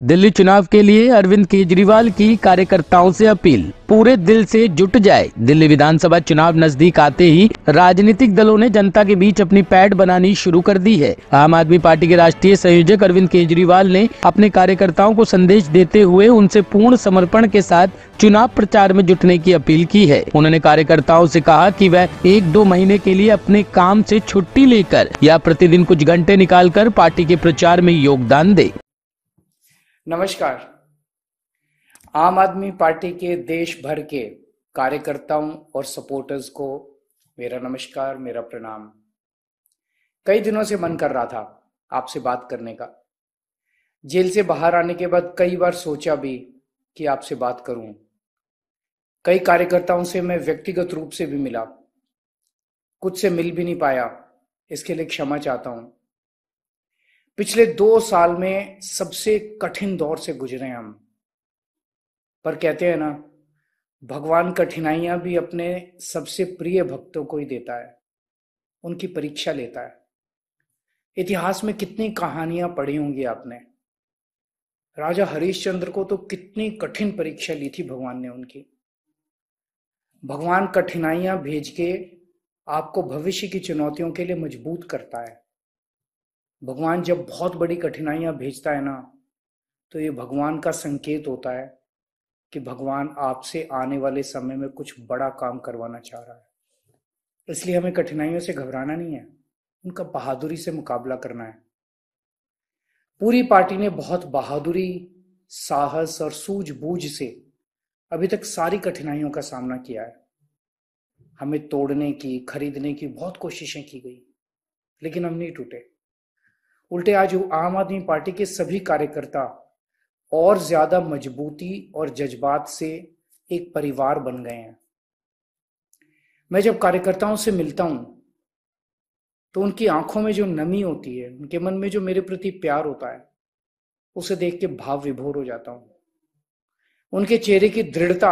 दिल्ली चुनाव के लिए अरविंद केजरीवाल की कार्यकर्ताओं से अपील, पूरे दिल से जुट जाए। दिल्ली विधानसभा चुनाव नजदीक आते ही राजनीतिक दलों ने जनता के बीच अपनी पैठ बनानी शुरू कर दी है। आम आदमी पार्टी के राष्ट्रीय संयोजक अरविंद केजरीवाल ने अपने कार्यकर्ताओं को संदेश देते हुए उनसे पूर्ण समर्पण के साथ चुनाव प्रचार में जुटने की अपील की है। उन्होंने कार्यकर्ताओं से कहा कि वह 1-2 महीने के लिए अपने काम से छुट्टी लेकर या प्रतिदिन कुछ घंटे निकालकर पार्टी के प्रचार में योगदान दे। नमस्कार। आम आदमी पार्टी के देश भर के कार्यकर्ताओं और सपोर्टर्स को मेरा नमस्कार, मेरा प्रणाम। कई दिनों से मन कर रहा था आपसे बात करने का। जेल से बाहर आने के बाद कई बार सोचा भी कि आपसे बात करूं। कई कार्यकर्ताओं से मैं व्यक्तिगत रूप से भी मिला, कुछ से मिल भी नहीं पाया, इसके लिए क्षमा चाहता हूं। पिछले 2 साल में सबसे कठिन दौर से गुजरे हम, पर कहते हैं ना, भगवान कठिनाइयां भी अपने सबसे प्रिय भक्तों को ही देता है, उनकी परीक्षा लेता है। इतिहास में कितनी कहानियां पढ़ी होंगी आपने। राजा हरिश्चंद्र को तो कितनी कठिन परीक्षा ली थी भगवान ने उनकी। भगवान कठिनाइयां भेज के आपको भविष्य की चुनौतियों के लिए मजबूत करता है। भगवान जब बहुत बड़ी कठिनाइयां भेजता है ना, तो ये भगवान का संकेत होता है कि भगवान आपसे आने वाले समय में कुछ बड़ा काम करवाना चाह रहा है। इसलिए हमें कठिनाइयों से घबराना नहीं है, उनका बहादुरी से मुकाबला करना है। पूरी पार्टी ने बहुत बहादुरी, साहस और सूझबूझ से अभी तक सारी कठिनाइयों का सामना किया है। हमें तोड़ने की, खरीदने की बहुत कोशिशें की गई, लेकिन हम नहीं टूटे। उल्टे आज आम आदमी पार्टी के सभी कार्यकर्ता और ज्यादा मजबूती और जज्बात से एक परिवार बन गए हैं। मैं जब कार्यकर्ताओं से मिलता हूं तो उनकी आंखों में जो नमी होती है, उनके मन में जो मेरे प्रति प्यार होता है, उसे देख के भाव विभोर हो जाता हूं। उनके चेहरे की दृढ़ता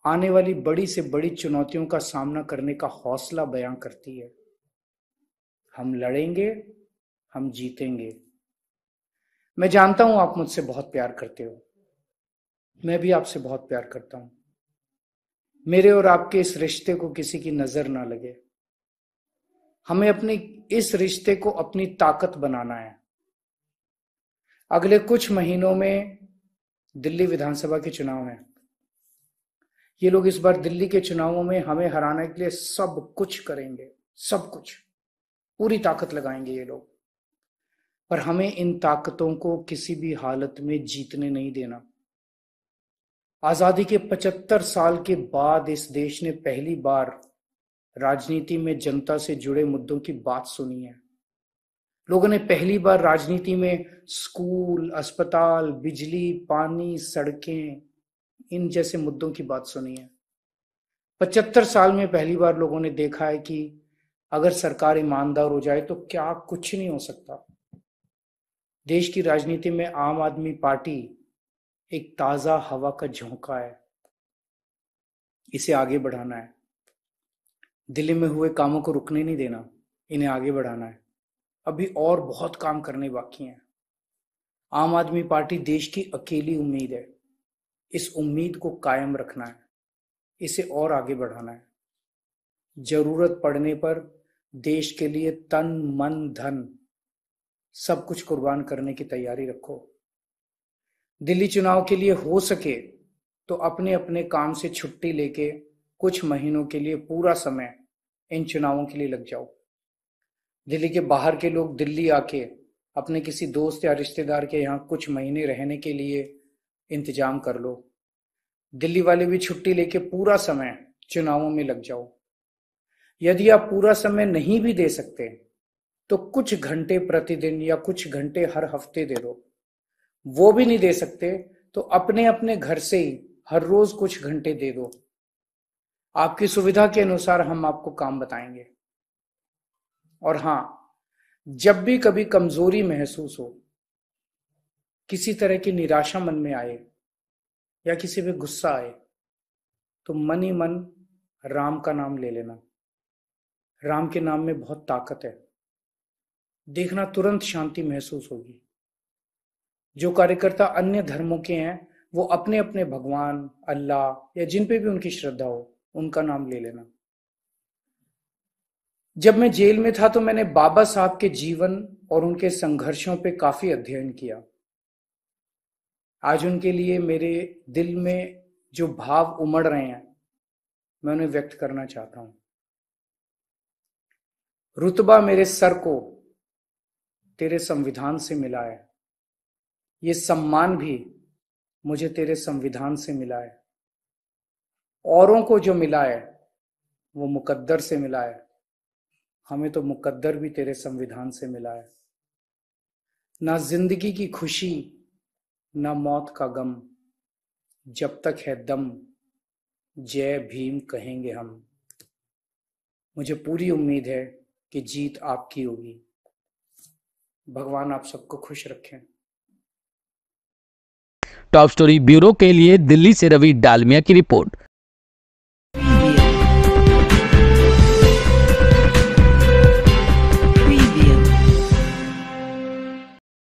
आने वाली बड़ी से बड़ी चुनौतियों का सामना करने का हौसला बयां करती है। हम लड़ेंगे, हम जीतेंगे। मैं जानता हूं आप मुझसे बहुत प्यार करते हो, मैं भी आपसे बहुत प्यार करता हूं। मेरे और आपके इस रिश्ते को किसी की नजर ना लगे। हमें अपने इस रिश्ते को अपनी ताकत बनाना है। अगले कुछ महीनों में दिल्ली विधानसभा के चुनाव हैं। ये लोग इस बार दिल्ली के चुनावों में हमें हराने के लिए सब कुछ करेंगे, सब कुछ, पूरी ताकत लगाएंगे ये लोग। पर हमें इन ताकतों को किसी भी हालत में जीतने नहीं देना। आजादी के 75 साल के बाद इस देश ने पहली बार राजनीति में जनता से जुड़े मुद्दों की बात सुनी है। लोगों ने पहली बार राजनीति में स्कूल, अस्पताल, बिजली, पानी, सड़कें, इन जैसे मुद्दों की बात सुनी है। 75 साल में पहली बार लोगों ने देखा है कि अगर सरकार ईमानदार हो जाए तो क्या कुछ नहीं हो सकता। देश की राजनीति में आम आदमी पार्टी एक ताजा हवा का झोंका है। इसे आगे बढ़ाना है। दिल्ली में हुए कामों को रुकने नहीं देना, इन्हें आगे बढ़ाना है। अभी और बहुत काम करने बाकी हैं। आम आदमी पार्टी देश की अकेली उम्मीद है। इस उम्मीद को कायम रखना है, इसे और आगे बढ़ाना है। जरूरत पड़ने पर देश के लिए तन, मन, धन सब कुछ कुर्बान करने की तैयारी रखो। दिल्ली चुनाव के लिए हो सके तो अपने अपने काम से छुट्टी लेके कुछ महीनों के लिए पूरा समय इन चुनावों के लिए लग जाओ। दिल्ली के बाहर के लोग दिल्ली आके अपने किसी दोस्त या रिश्तेदार के यहाँ कुछ महीने रहने के लिए इंतजाम कर लो। दिल्ली वाले भी छुट्टी लेके पूरा समय चुनावों में लग जाओ। यदि आप पूरा समय नहीं भी दे सकते तो कुछ घंटे प्रतिदिन या कुछ घंटे हर हफ्ते दे दो। वो भी नहीं दे सकते तो अपने अपने घर से ही हर रोज कुछ घंटे दे दो। आपकी सुविधा के अनुसार हम आपको काम बताएंगे। और हां, जब भी कभी कमजोरी महसूस हो, किसी तरह की निराशा मन में आए या किसी पे गुस्सा आए, तो मन ही मन राम का नाम ले लेना। राम के नाम में बहुत ताकत है। देखना तुरंत शांति महसूस होगी। जो कार्यकर्ता अन्य धर्मों के हैं वो अपने अपने भगवान, अल्लाह या जिन पे भी उनकी श्रद्धा हो उनका नाम ले लेना। जब मैं जेल में था तो मैंने बाबा साहब के जीवन और उनके संघर्षों पे काफी अध्ययन किया। आज उनके लिए मेरे दिल में जो भाव उमड़ रहे हैं मैं उन्हें व्यक्त करना चाहता हूं। रुतबा मेरे सर को तेरे संविधान से मिला है, ये सम्मान भी मुझे तेरे संविधान से मिला है। औरों को जो मिला है वो मुकद्दर से मिला है, हमें तो मुकद्दर भी तेरे संविधान से मिला है। ना जिंदगी की खुशी ना मौत का गम, जब तक है दम जय भीम कहेंगे हम। मुझे पूरी उम्मीद है कि जीत आपकी होगी। भगवान आप सबको खुश रखें। टॉप स्टोरी ब्यूरो के लिए दिल्ली से रवि डालमिया की रिपोर्ट।